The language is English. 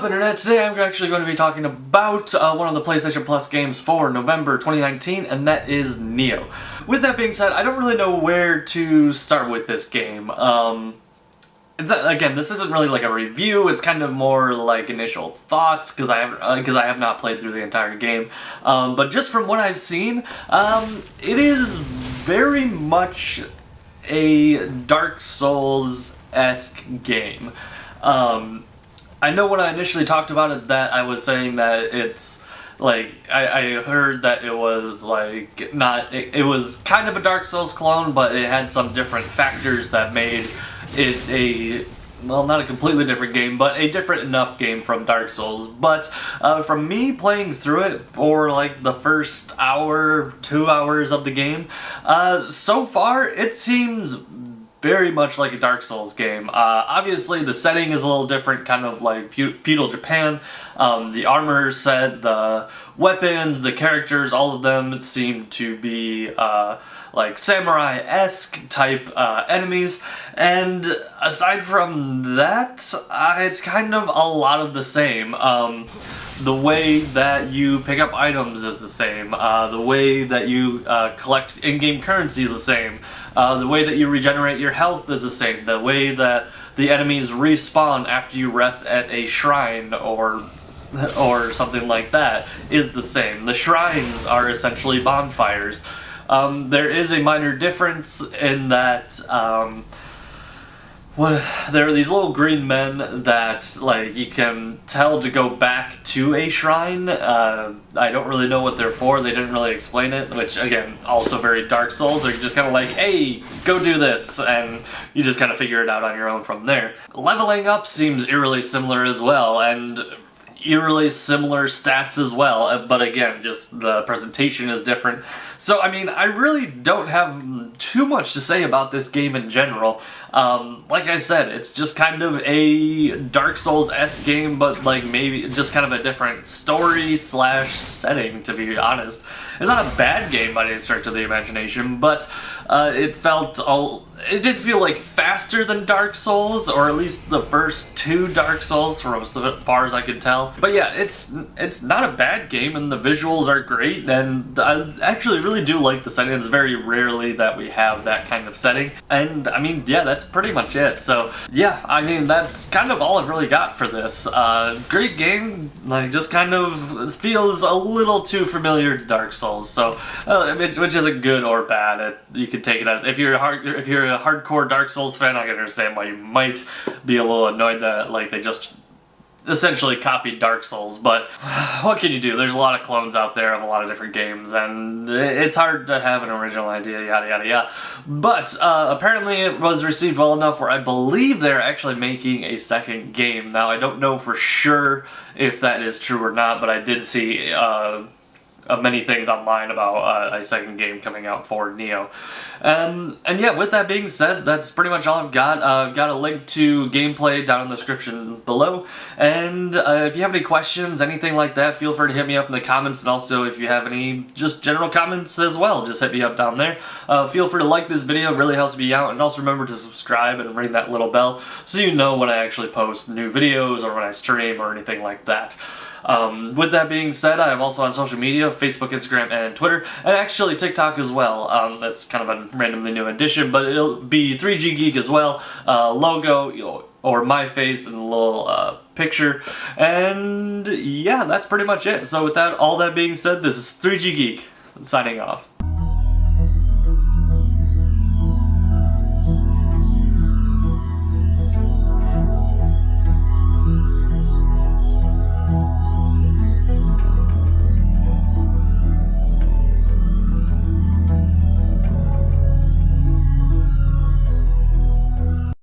Internet? Today I'm actually going to be talking about one of the PlayStation Plus games for November 2019, and that is Nioh. With that being said, I don't really know where to start with this game. Again, this isn't really like a review, it's kind of more like initial thoughts, because I have not played through the entire game. But just from what I've seen, it is very much a Dark Souls-esque game. I know when I initially talked about it that I was saying that it's like, I heard that it was like not, it was kind of a Dark Souls clone, but it had some different factors that made it a, well, not a completely different game, but a different enough game from Dark Souls. But from me playing through it for like the first hour, 2 hours of the game, so far it seems very much like a Dark Souls game. Obviously the setting is a little different, kind of like feudal Japan. The armor set, the weapons, the characters, all of them seem to be like samurai-esque type enemies. And aside from that, it's kind of a lot of the same. The way that you pick up items is the same. The way that you collect in-game currency is the same. The way that you regenerate your health is the same. The way that the enemies respawn after you rest at a shrine or something like that is the same. The shrines are essentially bonfires. There is a minor difference in that there are these little green men that, like, you can tell to go back to a shrine. I don't really know what they're for. They didn't really explain it, which, again, also very Dark Souls. They're just kind of like, hey, go do this, and you just kind of figure it out on your own from there. Leveling up seems eerily similar as well, and eerily similar stats as well, but again, just the presentation is different. So, I mean, I really don't have too much to say about this game in general. Like I said, it's just kind of a Dark Souls-esque game, but like maybe just kind of a different story/setting, to be honest. It's not a bad game by any stretch of the imagination, but it did feel like faster than Dark Souls, or at least the first two Dark Souls, from as far as I could tell. But yeah, it's not a bad game, and the visuals are great, and I actually really do like the setting. It's very rarely that we have that kind of setting, and I mean, yeah, that's pretty much it. So yeah, I mean, that's kind of all I've really got for this. Great game, like, just kind of feels a little too familiar to Dark Souls, so which isn't good or bad. You can take it as, if you're a hardcore Dark Souls fan, I can understand why you might be a little annoyed that, like, they just essentially copied Dark Souls, but what can you do? There's a lot of clones out there of a lot of different games, and it's hard to have an original idea, yada yada yada. But apparently it was received well enough where I believe they're actually making a second game. Now, I don't know for sure if that is true or not, but I did see many things online about a second game coming out for Nioh. And yeah, with that being said, that's pretty much all I've got. I've got a link to gameplay down in the description below, and if you have any questions, anything like that, feel free to hit me up in the comments, and also if you have any just general comments as well, just hit me up down there. Feel free to like this video, it really helps me out, and also remember to subscribe and ring that little bell so you know when I actually post new videos or when I stream or anything like that. With that being said, I am also on social media, Facebook, Instagram, and Twitter, and actually TikTok as well. That's kind of a randomly new addition, but it'll be 3G Geek as well, logo, or my face and a little picture, and yeah, that's pretty much it. So with that, all that being said, this is 3G Geek, signing off.